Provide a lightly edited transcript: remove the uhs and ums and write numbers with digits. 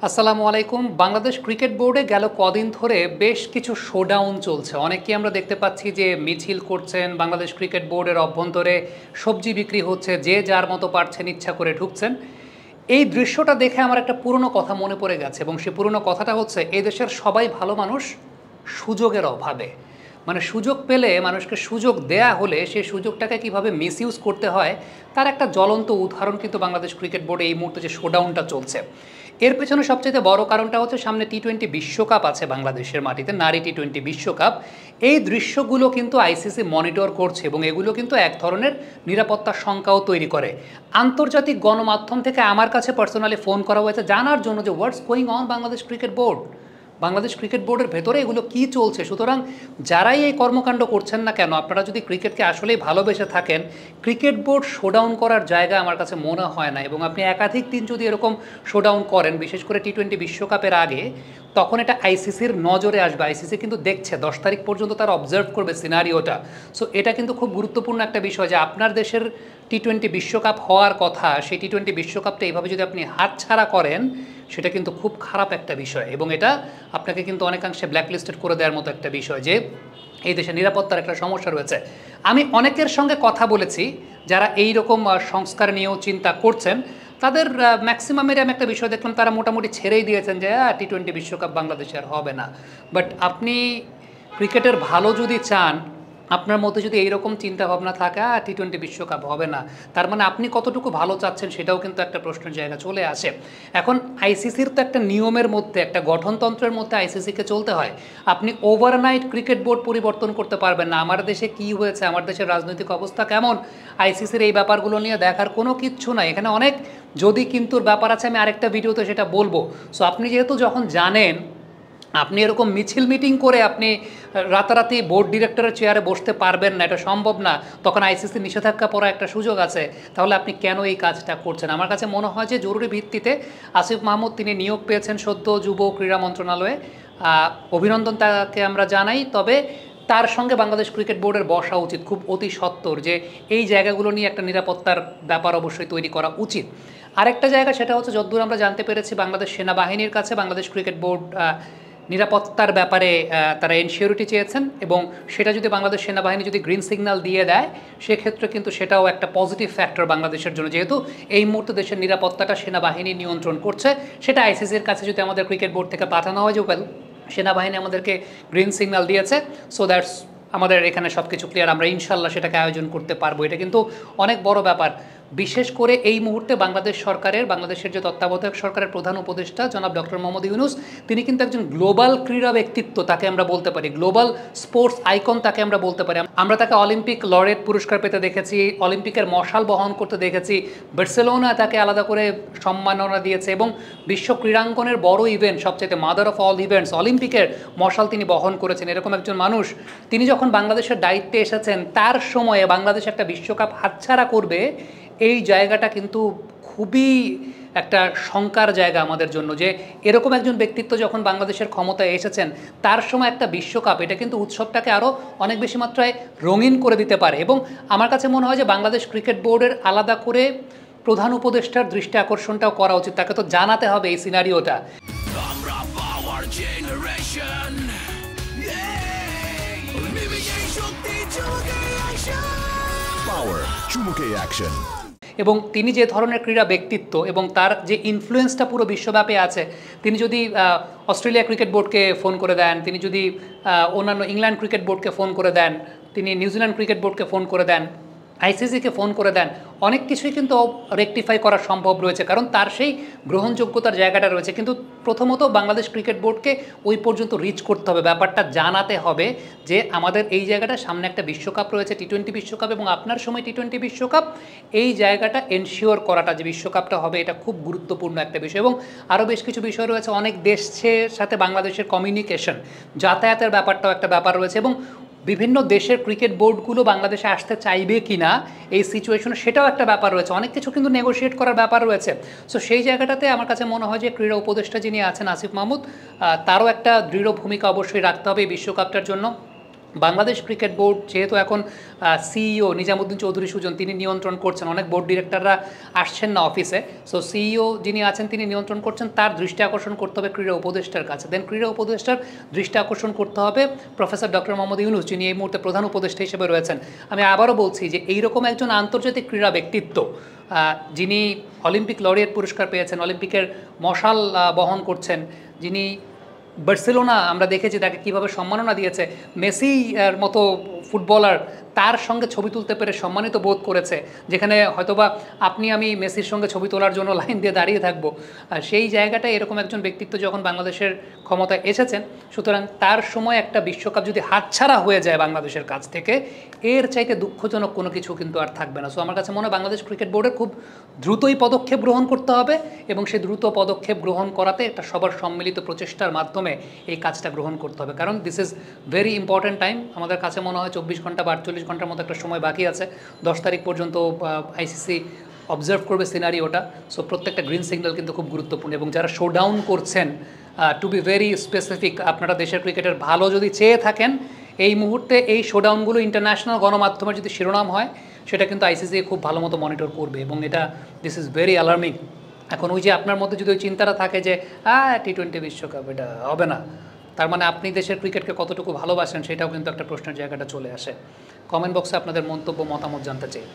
আসসালামু আলাইকুম। বাংলাদেশ ক্রিকেট বোর্ডে গেল কদিন ধরে বেশ কিছু শোডাউন চলছে। অনেকেই আমরা দেখতে পাচ্ছি যে মিছিল করছেন, বাংলাদেশ ক্রিকেট বোর্ডের অভ্যন্তরে সবজি বিক্রি হচ্ছে, যে যার মতো পারছেন ইচ্ছা করে ঢুকছেন। এই দৃশ্যটা দেখে আমার একটা পুরনো কথা মনে পড়ে গেছে, এবং সে পুরনো কথাটা হচ্ছে এই দেশের সবাই ভালো মানুষ সুযোগের অভাবে। মানে সুযোগ পেলে, মানুষকে সুযোগ দেয়া হলে সেই সুযোগটাকে কিভাবে মিসইউজ করতে হয় তার একটা জ্বলন্ত উদাহরণ কিন্তু বাংলাদেশ ক্রিকেট বোর্ডে এই মুহূর্তে যে শোডাউনটা চলছে এর পেছনে সবচেয়ে বড় কারণটা হচ্ছে সামনে টি-20 বিশ্বকাপ আছে বাংলাদেশের মাটিতে, নারী টি-20 বিশ্বকাপ। এই দৃশ্যগুলো কিন্তু আইসিসি মনিটর করছে এবং এগুলো কিন্তু এক ধরনের নিরাপত্তার শঙ্কাও তৈরি করে। আন্তর্জাতিক গণমাধ্যম থেকে আমার কাছে পার্সোনালি ফোন করা হয়েছে জানার জন্য যে what's going on Bangladesh cricket board, Bangladesh cricket বোর্ডের ভেতরে এগুলো কী চলছে। সুতরাং যারাই এই কর্মকাণ্ড করছেন না কেন, আপনারা যদি ক্রিকেটকে আসলেই ভালোবেসে থাকেন, ক্রিকেট বোর্ড শোডাউন করার জায়গা আমার কাছে মনে হয় না। এবং আপনি একাধিক দিন যদি এরকম শোডাউন করেন, বিশেষ করে টি-20 বিশ্বকাপের আগে, তখন এটা আইসিসির নজরে আসবে। আইসিসি কিন্তু দেখছে, 10 তারিখ পর্যন্ত তারা অবজার্ভ করবে সিনারিওটা। সো এটা কিন্তু খুব গুরুত্বপূর্ণ একটা বিষয় যে আপনার দেশের টি-20 বিশ্বকাপ হওয়ার কথা, সেই টি-20 বিশ্বকাপটা এইভাবে যদি আপনি হাতছাড়া করেন, সেটা কিন্তু খুব খারাপ একটা বিষয়। এবং এটা আপনাকে কিন্তু অনেকাংশে ব্ল্যাকলিস্টেড করে দেওয়ার মতো একটা বিষয় যে এই দেশে নিরাপত্তার একটা সমস্যা রয়েছে। আমি অনেকের সঙ্গে কথা বলেছি যারা এই রকম সংস্কার নিয়েও চিন্তা করছেন। তাদের ম্যাক্সিমামের আমি একটা বিষয় দেখলাম, তারা মোটামুটি ছেড়েই দিয়েছেন যে টি-20 বিশ্বকাপ বাংলাদেশে আর হবে না। বাট আপনি ক্রিকেটের ভালো যদি চান, আপনার মধ্যে যদি এইরকম চিন্তাভাবনা থাকে টি-20 বিশ্বকাপ হবে না, তার মানে আপনি কতটুকু ভালো চাচ্ছেন সেটাও কিন্তু একটা প্রশ্নের জায়গা চলে আসে। এখন আইসিসির তো একটা নিয়মের মধ্যে, একটা গঠনতন্ত্রের মধ্যে আইসিসিকে চলতে হয়। আপনি ওভারনাইট ক্রিকেট বোর্ড পরিবর্তন করতে পারবেন না। আমার দেশে কি হয়েছে, আমার দেশের রাজনৈতিক অবস্থা কেমন, আইসিসির এই ব্যাপারগুলো নিয়ে দেখার কোনো কিচ্ছু নাই। এখানে অনেক যদি কিন্তুর ব্যাপার আছে, আমি আরেকটা ভিডিওতে সেটা বলবো। সো আপনি যেহেতু যখন জানেন আপনি এরকম মিছিল মিটিং করে আপনি রাতারাতি বোর্ড ডিরেক্টরের চেয়ারে বসতে পারবেন না, এটা সম্ভব না, তখন আইসিসি নিষেধাজ্ঞা পড়া একটা সুযোগ আছে, তাহলে আপনি কেন এই কাজটা করছেন? আমার কাছে মনে হয় যে জরুরি ভিত্তিতে আসিফ মাহমুদ, তিনি নিয়োগ পেয়েছেন সদ্য যুব ক্রীড়া মন্ত্রণালয়ে, অভিনন্দন তাকে আমরা জানাই। তবে তার সঙ্গে বাংলাদেশ ক্রিকেট বোর্ডের বসা উচিত খুব অতি সত্বর, যে এই জায়গাগুলো নিয়ে একটা নিরাপত্তার ব্যাপার অবশ্যই তৈরি করা উচিত। আরেকটা জায়গা, সেটা হচ্ছে যতদূর আমরা জানতে পেরেছি বাংলাদেশ সেনাবাহিনীর কাছে বাংলাদেশ ক্রিকেট বোর্ড নিরাপত্তার ব্যাপারে তারা এনশিওরিটি চেয়েছেন, এবং সেটা যদি বাংলাদেশ সেনাবাহিনী যদি গ্রিন সিগন্যাল দিয়ে দেয়, সেক্ষেত্রে কিন্তু সেটাও একটা পজিটিভ ফ্যাক্টর বাংলাদেশের জন্য, যেহেতু এই মুহূর্তে দেশের নিরাপত্তাটা সেনাবাহিনী নিয়ন্ত্রণ করছে। সেটা আইসিসির কাছে যদি আমাদের ক্রিকেট বোর্ড থেকে পাঠানো হয় যে সেনাবাহিনী আমাদেরকে গ্রিন সিগন্যাল দিয়েছে, সো দ্যাটস আমাদের এখানে সব কিছু ক্লিয়ার, আমরা ইনশাল্লাহ সেটাকে আয়োজন করতে পারবো। এটা কিন্তু অনেক বড় ব্যাপার। বিশেষ করে এই মুহূর্তে বাংলাদেশ সরকারের, বাংলাদেশের যে তত্ত্বাবধায়ক সরকারের প্রধান উপদেষ্টা জনাব ডক্টর মোহাম্মদ ইউনূস, তিনি কিন্তু একজন গ্লোবাল ক্রীড়া ব্যক্তিত্ব তাকে আমরা বলতে পারি, গ্লোবাল স্পোর্টস আইকন তাকে আমরা বলতে পারি। আমরা তাকে অলিম্পিক লরেট পুরস্কার পেতে দেখেছি, অলিম্পিকের মশাল বহন করতে দেখেছি, বার্সেলোনা তাকে আলাদা করে সম্মাননা দিয়েছে, এবং বিশ্ব ক্রীড়াঙ্গনের বড় ইভেন্ট, সবচেয়ে মাদার অফ অল ইভেন্টস অলিম্পিকের মশাল তিনি বহন করেছেন। এরকম একজন মানুষ, তিনি যখন বাংলাদেশের দায়িত্বে এসেছেন, তার সময়ে বাংলাদেশ একটা বিশ্বকাপ হাতছাড়া করবে, এই জায়গাটা কিন্তু খুবই একটা শঙ্কার জায়গা আমাদের জন্য, যে এরকম একজন ব্যক্তিত্ব যখন বাংলাদেশের ক্ষমতায় এসেছেন, তার সময় একটা বিশ্বকাপ, এটা কিন্তু উৎসবটাকে আরও অনেক বেশি মাত্রায় রঙিন করে দিতে পারে। এবং আমার কাছে মনে হয় যে বাংলাদেশ ক্রিকেট বোর্ডের আলাদা করে প্রধান উপদেষ্টার দৃষ্টি আকর্ষণটাও করা উচিত, তাকে তো জানাতে হবে এই সিনারিওটা। এবং তিনি যে ধরনের ক্রীড়া ব্যক্তিত্ব এবং তার যে ইনফ্লুয়েন্সটা পুরো বিশ্বব্যাপী আছে, তিনি যদি অস্ট্রেলিয়া ক্রিকেট বোর্ডকে ফোন করে দেন, তিনি যদি অন্যান্য ইংল্যান্ড ক্রিকেট বোর্ডকে ফোন করে দেন, তিনি নিউজিল্যান্ড ক্রিকেট বোর্ডকে ফোন করে দেন, আইসিসিকে ফোন করে দেন, অনেক কিছুই কিন্তু রেকটিফাই করা সম্ভব রয়েছে, কারণ তার সেই গ্রহণযোগ্যতার জায়গাটা রয়েছে। কিন্তু প্রথমত বাংলাদেশ ক্রিকেট বোর্ডকে ওই পর্যন্ত রিচ করতে হবে, ব্যাপারটা জানাতে হবে যে আমাদের এই জায়গাটা, সামনে একটা বিশ্বকাপ রয়েছে, টি-20 বিশ্বকাপ, এবং আপনার সময় টি-20 বিশ্বকাপ, এই জায়গাটা এনশিওর করাটা যে বিশ্বকাপটা হবে, এটা খুব গুরুত্বপূর্ণ একটা বিষয়। এবং আরও বেশ কিছু বিষয় রয়েছে, অনেক দেশের সাথে বাংলাদেশের কমিউনিকেশন, যাতায়াতের ব্যাপারটাও একটা ব্যাপার রয়েছে, এবং বিভিন্ন দেশের ক্রিকেট বোর্ডগুলো বাংলাদেশে আসতে চাইবে কি না এই সিচুয়েশনে, সেটাও একটা ব্যাপার রয়েছে, অনেক কিছু কিন্তু নেগোশিয়েট করার ব্যাপার রয়েছে। সো সেই জায়গাটাতে আমার কাছে মনে হয় যে ক্রীড়া উপদেষ্টা যিনি আছেন আসিফ মাহমুদ, তারও একটা দৃঢ় ভূমিকা অবশ্যই রাখতে হবে এই বিশ্বকাপটার জন্য। বাংলাদেশ ক্রিকেট বোর্ড যেহেতু এখন সিইও নিজামুদ্দিন চৌধুরী সুজন তিনি নিয়ন্ত্রণ করছেন, অনেক বোর্ড ডিরেক্টররা আসছেন না অফিসে, সো সিইও যিনি আছেন তিনি নিয়ন্ত্রণ করছেন, তার দৃষ্টি আকর্ষণ করতে হবে ক্রীড়া উপদেষ্টার কাছে, দেন ক্রীড়া উপদেষ্টার দৃষ্টি আকর্ষণ করতে হবে প্রফেসর ডক্টর মোহাম্মদ ইউনূস যিনি এই মুহূর্তে প্রধান উপদেষ্টা হিসেবে রয়েছেন। আমি আবারও বলছি যে এইরকম একজন আন্তর্জাতিক ক্রীড়া ব্যক্তিত্ব যিনি অলিম্পিক লরিয়েট পুরস্কার পেয়েছেন, অলিম্পিকের মশাল বহন করছেন, যিনি বার্সেলোনা আমরা দেখেছি তাকে কীভাবে সম্মাননা দিয়েছে, মেসি এর মতো ফুটবলার তার সঙ্গে ছবি তুলতে পেরে সম্মানিত বোধ করেছে, যেখানে হয়তোবা আপনি আমি মেসির সঙ্গে ছবি তোলার জন্য লাইন দিয়ে দাঁড়িয়ে থাকবো, সেই জায়গাটায় এরকম একজন ব্যক্তিত্ব যখন বাংলাদেশের ক্ষমতায় এসেছেন, সুতরাং তার সময় একটা বিশ্বকাপ যদি হাতছাড়া হয়ে যায় বাংলাদেশের কাছ থেকে, এর চাইতে দুঃখজনক কোনো কিছু কিন্তু আর থাকবে না। সো আমার কাছে মনে হয় বাংলাদেশ ক্রিকেট বোর্ডের খুব দ্রুতই পদক্ষেপ গ্রহণ করতে হবে এবং সেই দ্রুত পদক্ষেপ গ্রহণ করাতে একটা সবার সম্মিলিত প্রচেষ্টার মাধ্যমে এই কাজটা গ্রহণ করতে হবে, কারণ this is very important time. আমাদের কাছে মনে হয় 24 ঘন্টা বা 48 ঘন্টার মতো একটা সময় বাকি আছে, 10 তারিখ পর্যন্ত আইসিসি অবজার্ভ করবে সিনারিওটা। সো প্রত্যেকটা গ্রিন সিগন্যাল কিন্তু খুব গুরুত্বপূর্ণ, এবং যারা শোডাউন করছেন, টু বি ভেরি স্পেসিফিক, আপনারা দেশের ক্রিকেটের ভালো যদি চেয়ে থাকেন, এই মুহূর্তে এই শোডাউনগুলো ইন্টারন্যাশনাল গণমাধ্যমের যদি শিরোনাম হয়, সেটা কিন্তু আইসিসি খুব ভালো মতো মনিটর করবে, এবং এটা দিস ইজ ভেরি অ্যালার্মিং। এখন ওই যে আপনার মধ্যে যদি ওই চিন্তাটা থাকে যে টি-20 বিশ্বকাপ এটা হবে না, তার মানে আপনি দেশের ক্রিকেটকে কতটুকু ভালোবাসেন সেটাও কিন্তু একটা প্রশ্নের জায়গাটা চলে আসে। কমেন্ট বক্সে আপনাদের মন্তব্য মতামত জানতে চাই।